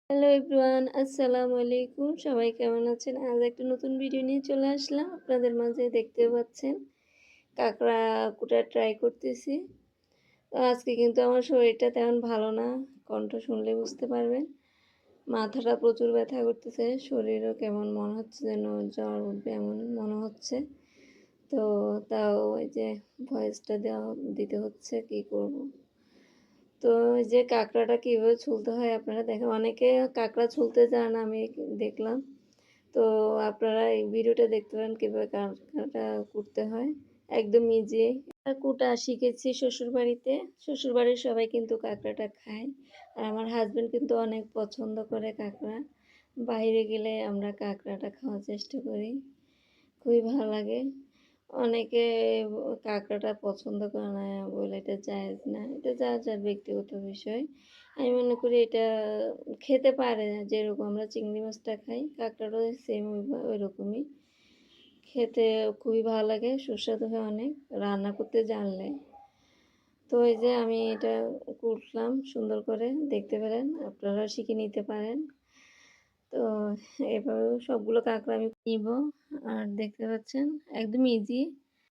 Hello everyone, আসসালামু আলাইকুম। সবাই কেমন আছেন? আজ একটা নতুন ভিডিও নিয়ে চলে আসলাম। আপনাদের মাঝে দেখতেও পাচ্ছেন কাঁকড়া কুটা ট্রাই করতেছি। তো আজকে কিন্তু আমার শরীরটা তেমন ভালো না। কণ্ঠ শুনলে বুঝতে পারবেন। মাথাটা প্রচুর ব্যথা করতেছে। শরীরও কেমন মনে হচ্ছে যেন জ্বর উঠবে এমন মনে হচ্ছে। তো তাও এই যে ভয়েসটা দিতে হচ্ছে, কি করব? তো এই যে কাঁকড়াটা কিভাবে ছুলতে হয় আপনারা দেখেন, অনেকে কাঁকড়া ছুলতে জানে না, আমি দেখলাম। তো আপনারা এই ভিডিওটা দেখতে পারেন কিভাবে কাঁকড়াটা কুটতে হয়। একদম ইজি। কুটা শিখেছি শ্বশুরবাড়িতে। শ্বশুরবাড়ির সবাই কিন্তু কাঁকড়াটা খায়। আর আমার হাসব্যান্ড কিন্তু অনেক পছন্দ করে কাঁকড়া। বাইরে গেলে আমরা কাঁকড়াটা খাওয়ার চেষ্টা করি। খুবই ভালো লাগে। অনেকে কাঁকড়াটা পছন্দ করে না বলে এটা জায়েজ না। এটা যার, যার ব্যক্তিগত বিষয়। আমি মনে করি এটা খেতে পারে, যেরকম আমরা চিংড়ি মাছটা খাই, কাঁকড়াটাও সেম ওইরকমই। খেতে খুবই ভালো লাগে, সুস্বাদু হয় অনেক, রান্না করতে জানলে। তো এই যে আমি এটা কুটলাম সুন্দর করে, দেখতে পারেন, আপনারাও শিখে নিতে পারেন। তো এভাবেও সবগুলো কাঁকড়া আমি নিব। আর দেখতে পাচ্ছেন একদম ইজি।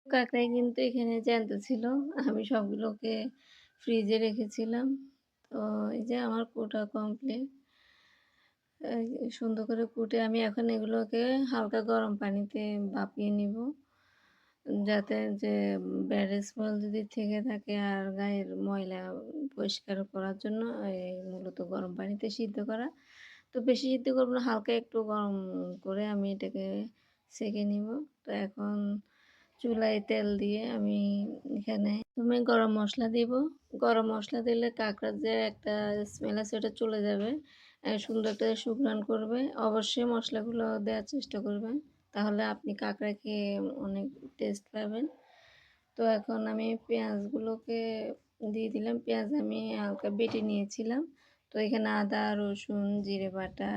কাঁকড়াই কিন্তু এখানে জ্যান্ত ছিল। আমি সবগুলোকে ফ্রিজে রেখেছিলাম। তো এই যে আমার কুটা কমপ্লিট। সুন্দর করে কুটে আমি এখন এগুলোকে হালকা গরম পানিতে ভাপিয়ে নিব। যাতে যে ব্যাড স্মেল যদি থেকে থাকে আর গায়ের ময়লা পরিষ্কার করার জন্য এই মূলত গরম পানিতে সিদ্ধ করা। তো বেশি সিদ্ধ করব না, হালকা একটু গরম করে আমি এটাকে সেঁকে নিব। তো এখন চুলায় তেল দিয়ে আমি এখানে প্রথমে গরম মশলা দিব। গরম মশলা দিলে কাঁকড়ার যে একটা স্মেল আছে ওটা চলে যাবে। সুন্দর একটা সুঘ্রাণ করবে। অবশ্যই মশলাগুলো দেওয়ার চেষ্টা করবেন। তাহলে আপনি কাঁকড়া খেয়ে অনেক টেস্ট পাবেন। তো এখন আমি পেঁয়াজগুলোকে দিয়ে দিলাম। পেঁয়াজ আমি হালকা বেটে নিয়েছিলাম। তো এখানে আদা, রসুন, জিরে বাটা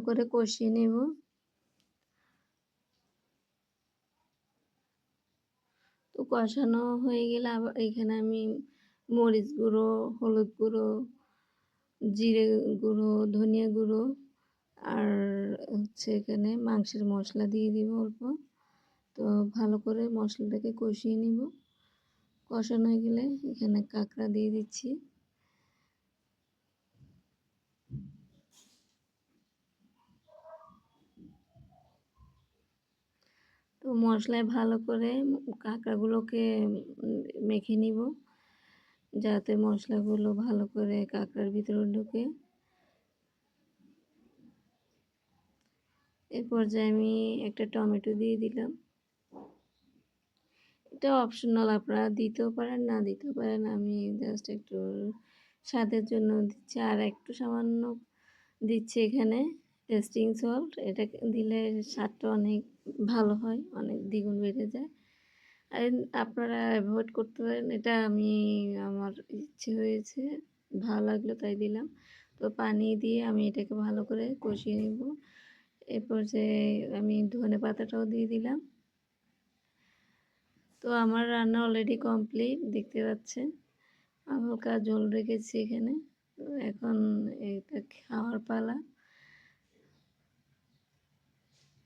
করে কষিয়ে নেব। তো কষানো হয়ে গেলে আবার এখানে আমি মরিচ গুঁড়ো, হলুদ গুঁড়ো, জিরে গুঁড়ো, ধনিয়া গুঁড়ো আর হচ্ছে এখানে মাংসের মশলা দিয়ে দিব অল্প। তো ভালো করে মশলাটাকে কষিয়ে নিব। কষানো হয়ে গেলে এখানে কাঁকড়া দিয়ে দিচ্ছি। তো মশলায় ভালো করে কাঁকড়াগুলোকে মেখে নিব, যাতে মশলাগুলো ভালো করে কাঁকড়ার ভিতরে ঢুকে। এই পর্যায়ে আমি একটা টমেটো দিয়ে দিলাম। এটা অপশনাল, আপনারা দিতেও পারেন না দিতেও পারেন। আমি জাস্ট একটু স্বাদের জন্য দিচ্ছি। আর একটু সামান্য দিচ্ছি এখানে টেস্টিং সল্ট। এটা দিলে স্বাদটা অনেক ভালো হয়, অনেক দ্বিগুণ বেড়ে যায়। আর আপনারা অ্যাভয়েড করতে পারেন। এটা আমি আমার ইচ্ছে হয়েছে, ভালো লাগলো তাই দিলাম। তো পানি দিয়ে আমি এটাকে ভালো করে কষিয়ে নেব। এরপর যে আমি ধনেপাতাটাও দিয়ে দিলাম। তো আমার রান্না অলরেডি কমপ্লিট, দেখতে পাচ্ছেন। হালকা ঝোল রেখেছি এখানে। তো এখন এটা খাওয়ার পালা।